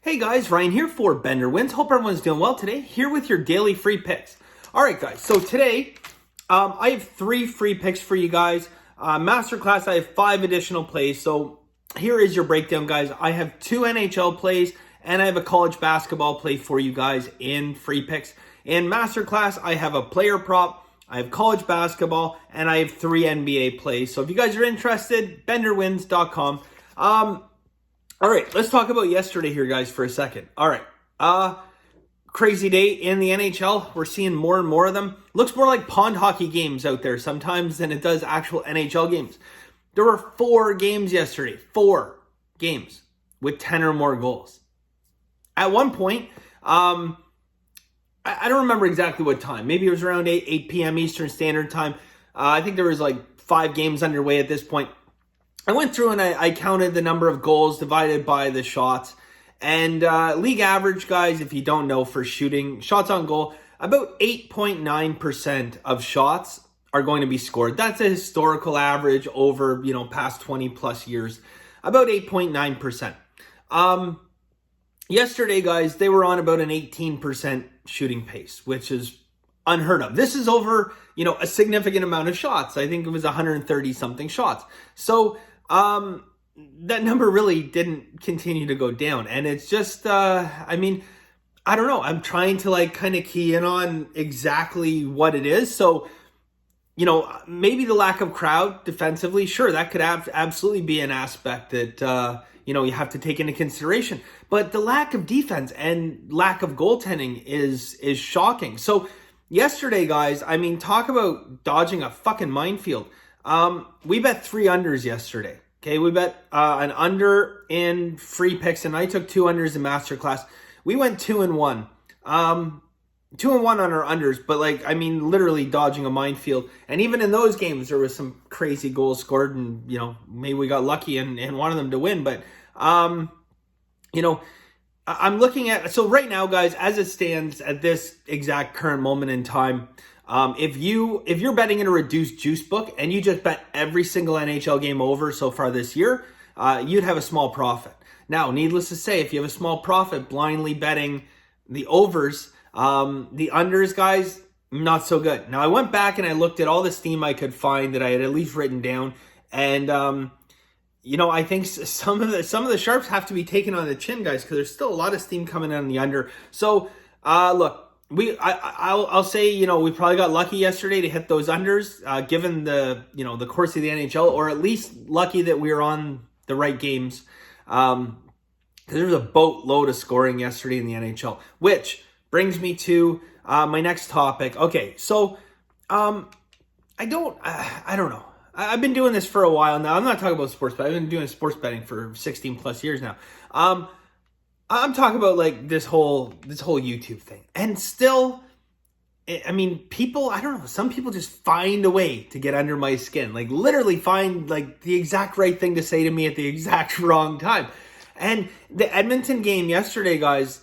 Hey guys, Ryan here for Bender Wins. Hope everyone's doing well today. Here with your daily free picks. All right, guys. So today, I have 3 free picks for you guys. Masterclass, I have 5 additional plays. So here is your breakdown, guys. I have 2 NHL plays and I have a college basketball play for you guys in free picks. In Masterclass, I have a player prop, I have college basketball, and I have 3 NBA plays. So if you guys are interested, benderwins.com. All right, let's talk about yesterday here, guys, for a second. All right, crazy day in the NHL. We're seeing more and more of them. Looks more like pond hockey games out there sometimes than it does actual NHL games. There were 4 games yesterday, 4 games with 10 or more goals. At one point, I don't remember exactly what time. Maybe it was around 8 p.m. Eastern Standard Time. I think there was like 5 games underway at this point. I went through and I counted the number of goals divided by the shots. And league average, guys, if you don't know, for shooting shots on goal, about 8.9% of shots are going to be scored. That's a historical average over, past 20 plus years. About 8.9%. Yesterday, guys, they were on about an 18% shooting pace, which is unheard of. This is over, a significant amount of shots. I think it was 130 something shots. So, that number really didn't continue to go down. And it's just, I don't know. I'm trying to kind of key in on exactly what it is. So, maybe the lack of crowd defensively, sure, that could absolutely be an aspect that, you have to take into consideration. But the lack of defense and lack of goaltending is shocking. So yesterday, guys, talk about dodging a fucking minefield. We bet 3 unders yesterday. Okay, we bet an under in free picks, and I took 2 unders in Masterclass. We went 2-1. 2-1 on our unders, but literally dodging a minefield. And even in those games, there was some crazy goals scored, and maybe we got lucky and wanted them to win. But I'm looking at, so right now, guys, as it stands at this exact current moment in time, if you're betting in a reduced juice book and you just bet every single NHL game over so far this year, you'd have a small profit. Now, needless to say, if you have a small profit blindly betting the overs, the unders, guys, not so good. Now, I went back and I looked at all the steam I could find that I had at least written down, and I think some of the sharps have to be taken on the chin, guys, because there's still a lot of steam coming on the under. So, look. I'll say, we probably got lucky yesterday to hit those unders, given the, the course of the NHL, or at least lucky that we were on the right games. Because there was a boatload of scoring yesterday in the NHL, which brings me to my next topic. Okay, so I don't know. I've been doing this for a while now. I'm not talking about sports, but I've been doing sports betting for 16 plus years now. I'm talking about this whole YouTube thing. And still, people, I don't know, some people just find a way to get under my skin. Literally find the exact right thing to say to me at the exact wrong time. And the Edmonton game yesterday, guys,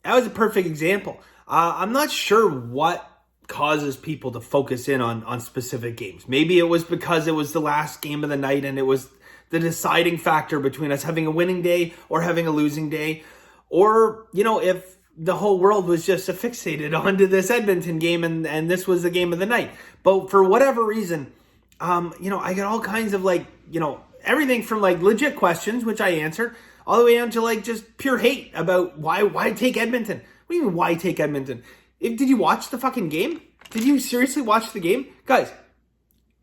that was a perfect example. I'm not sure what causes people to focus in on specific games. Maybe it was because it was the last game of the night and it was the deciding factor between us having a winning day or having a losing day. Or, if the whole world was just fixated onto this Edmonton game and this was the game of the night. But for whatever reason, I got all kinds of everything from legit questions, which I answered, all the way down to just pure hate about why take Edmonton? What do you mean, why take Edmonton? Did you watch the fucking game? Did you seriously watch the game? Guys,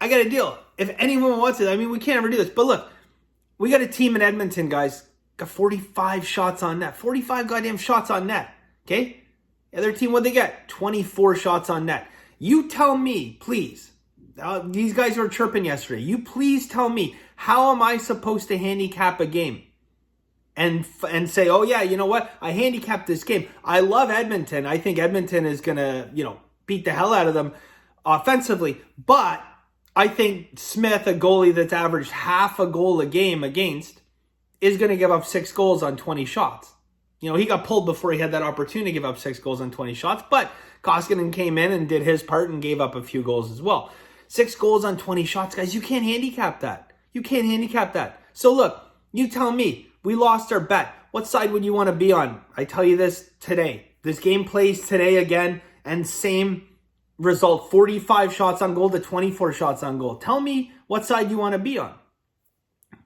I got a deal. If anyone wants it, we can't ever do this. But look, we got a team in Edmonton, guys. Got 45 shots on net. 45 goddamn shots on net. Okay? The other team, what'd they get? 24 shots on net. You tell me, please. These guys were chirping yesterday. You please tell me, how am I supposed to handicap a game? And say, oh yeah, you know what? I handicapped this game. I love Edmonton. I think Edmonton is going to, beat the hell out of them offensively. But I think Smith, a goalie that's averaged half a goal a game against, is going to give up 6 goals on 20 shots. He got pulled before he had that opportunity to give up 6 goals on 20 shots, but Koskinen came in and did his part and gave up a few goals as well. 6 goals on 20 shots, guys, you can't handicap that. You can't handicap that. So look, you tell me, we lost our bet. What side would you want to be on? I tell you this today. This game plays today again, and same result, 45 shots on goal to 24 shots on goal. Tell me what side you want to be on.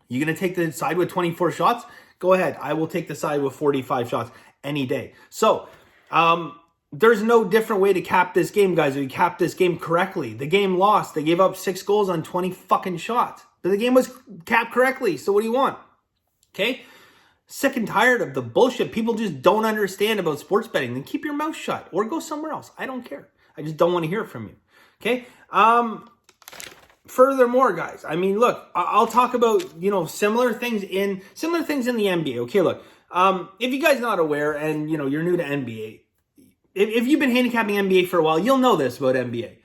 You going to take the side with 24 shots? Go ahead. I will take the side with 45 shots any day. So, there's no different way to cap this game, guys. If you cap this game correctly, the game lost. They gave up 6 goals on 20 fucking shots. But the game was capped correctly. So what do you want? Okay? Sick and tired of the bullshit people just don't understand about sports betting. Then keep your mouth shut or go somewhere else. I don't care. I just don't want to hear it from you. Okay? Furthermore, guys, I mean, look, I'll talk about, similar things in the NBA. Okay, look, if you guys are not aware and, you're new to NBA, if you've been handicapping NBA for a while, you'll know this about NBA.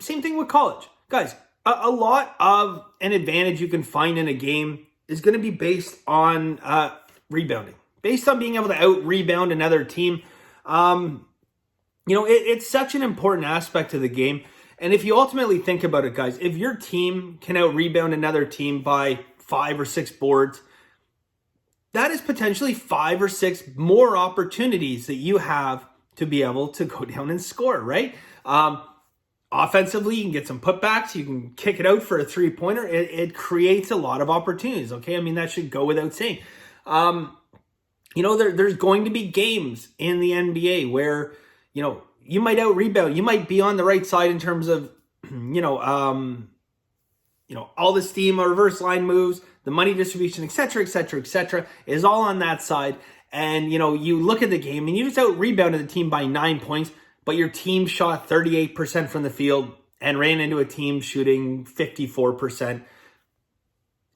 Same thing with college. Guys, a lot of an advantage you can find in a game is going to be based on rebounding. Based on being able to out-rebound another team. It's such an important aspect of the game. And if you ultimately think about it, guys, if your team can out-rebound another team by 5 or 6 boards, that is potentially 5 or 6 more opportunities that you have to be able to go down and score, right? Offensively, you can get some putbacks. You can kick it out for a 3-pointer. It creates a lot of opportunities, okay? I mean, that should go without saying. There's going to be games in the NBA where, you might out-rebound. You might be on the right side in terms of, all the steam or reverse line moves, the money distribution, et cetera, is all on that side. And, you look at the game and you just out-rebounded the team by 9 points, but your team shot 38% from the field and ran into a team shooting 54%.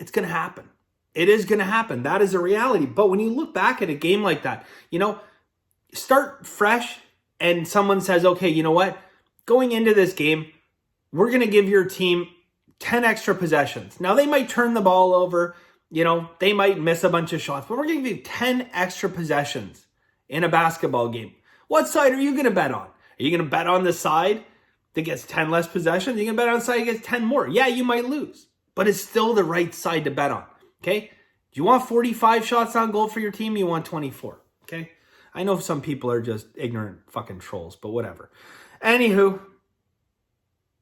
It's going to happen. It is going to happen. That is a reality. But when you look back at a game like that, start fresh and someone says, okay, you know what? Going into this game, we're going to give your team 10 extra possessions. Now, they might turn the ball over. They might miss a bunch of shots, but we're going to give you 10 extra possessions in a basketball game. What side are you going to bet on? Are you going to bet on the side that gets 10 less possessions? Are you going to bet on the side that gets 10 more? Yeah, you might lose, but it's still the right side to bet on, okay? Do you want 45 shots on goal for your team? You want 24, okay? I know some people are just ignorant fucking trolls, but whatever. Anywho,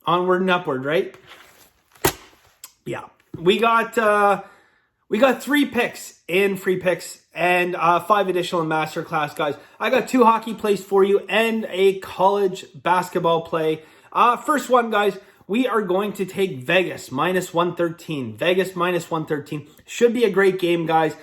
onward and upward, right? Yeah, we got 3 picks in free picks and 5 additional in Masterclass, guys. I got 2 hockey plays for you and a college basketball play. First one, guys, we are going to take Vegas minus 113. Vegas minus 113 should be a great game, guys.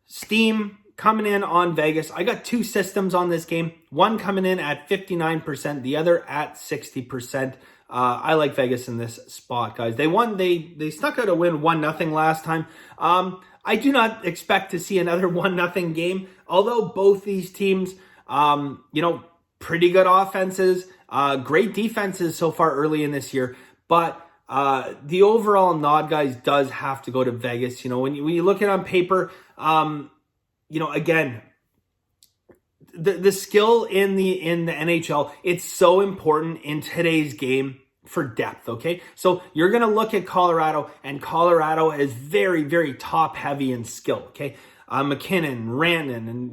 Steam coming in on Vegas. I got 2 systems on this game. One coming in at 59%, the other at 60%. I like Vegas in this spot, guys. They won. They snuck out a win 1-0 last time. I do not expect to see another 1-0 game, although both these teams, pretty good offenses, great defenses so far early in this year. But the overall nod, guys, does have to go to Vegas. When you look at it on paper, again, the skill in the NHL, it's so important in today's game for depth, okay? So you're going to look at Colorado, and Colorado is very, very top heavy in skill, okay? McKinnon, Randon, and,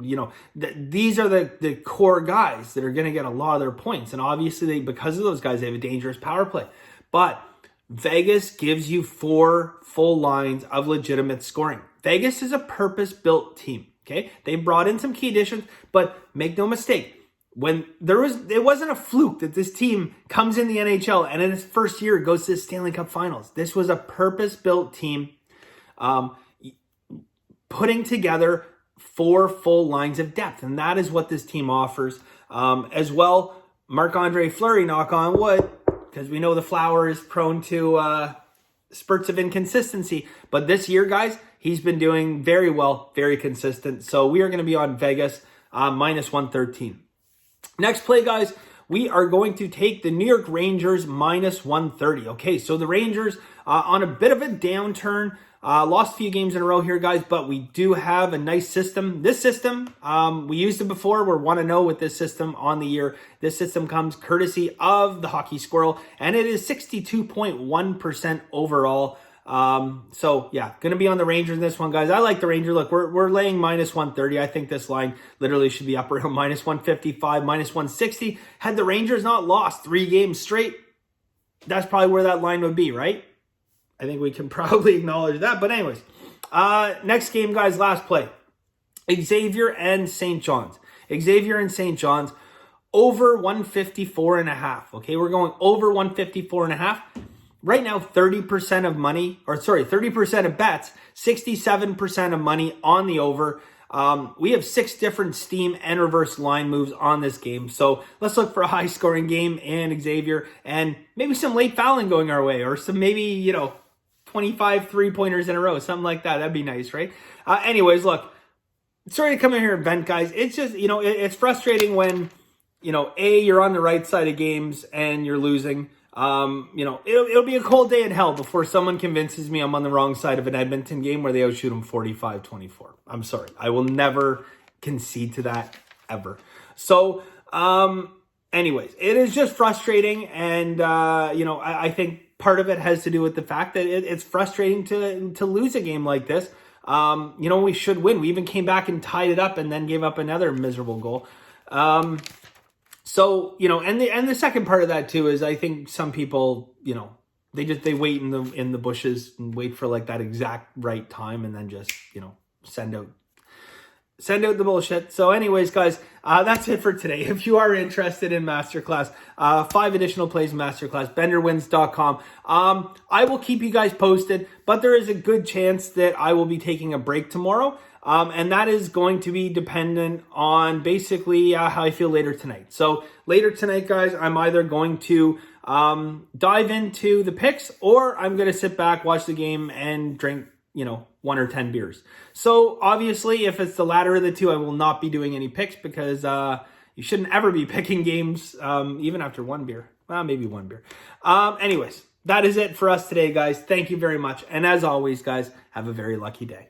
these are the core guys that are going to get a lot of their points. And obviously, because of those guys, they have a dangerous power play. But Vegas gives you 4 full lines of legitimate scoring. Vegas is a purpose-built team. Okay, they brought in some key additions, but make no mistake, when it wasn't a fluke that this team comes in the NHL and in its first year goes to the Stanley Cup Finals. This was a purpose-built team, putting together 4 full lines of depth, and that is what this team offers. As well, Marc-Andre Fleury, knock on wood, because we know the Flower is prone to spurts of inconsistency, but this year, guys, he's been doing very well, very consistent. So we are going to be on Vegas minus 113. Next play, guys, we are going to take the New York Rangers minus 130. Okay, so the Rangers on a bit of a downturn, lost a few games in a row here, guys, but we do have a nice system. This system, we used it before. We're 1-0 with this system on the year. This system comes courtesy of the Hockey Squirrel, and it is 62.1% overall. So yeah, going to be on the Rangers in this one, guys. I like the Rangers. Look, we're laying minus 130. I think this line literally should be up around minus 155, minus 160. Had the Rangers not lost 3 games straight, that's probably where that line would be, right? I think we can probably acknowledge that. But anyways, next game, guys, last play. Xavier and St. John's. Xavier and St. John's over 154.5. Okay, we're going over 154.5. Right now, 30% of money, 30% of bets, 67% of money on the over. We have 6 different steam and reverse line moves on this game. So let's look for a high scoring game and Xavier and maybe some late fouling going our way or some maybe, 25 3-pointers in a row, something like that. That'd be nice, right? Anyways, look, sorry to come in here and vent, guys. It's just, it's frustrating when, you're on the right side of games and you're losing. It'll be a cold day in hell before someone convinces me I'm on the wrong side of an Edmonton game where they outshoot them 45-24. I'm sorry. I will never concede to that ever. So, anyways, it is just frustrating. And, I think part of it has to do with the fact that it's frustrating to lose a game like this. We should win. We even came back and tied it up and then gave up another miserable goal. So, and the second part of that too is I think some people, they wait in the bushes and wait for like that exact right time and then just, send out the bullshit. So anyways, guys, that's it for today. If you are interested in Masterclass, 5 additional plays in Masterclass, benderwins.com. I will keep you guys posted, but there is a good chance that I will be taking a break tomorrow. And that is going to be dependent on basically how I feel later tonight. So later tonight, guys, I'm either going to dive into the picks or I'm going to sit back, watch the game and drink, 1 or 10 beers. So obviously, if it's the latter of the two, I will not be doing any picks because you shouldn't ever be picking games even after 1 beer. Well, maybe 1 beer. Anyways, that is it for us today, guys. Thank you very much. And as always, guys, have a very lucky day.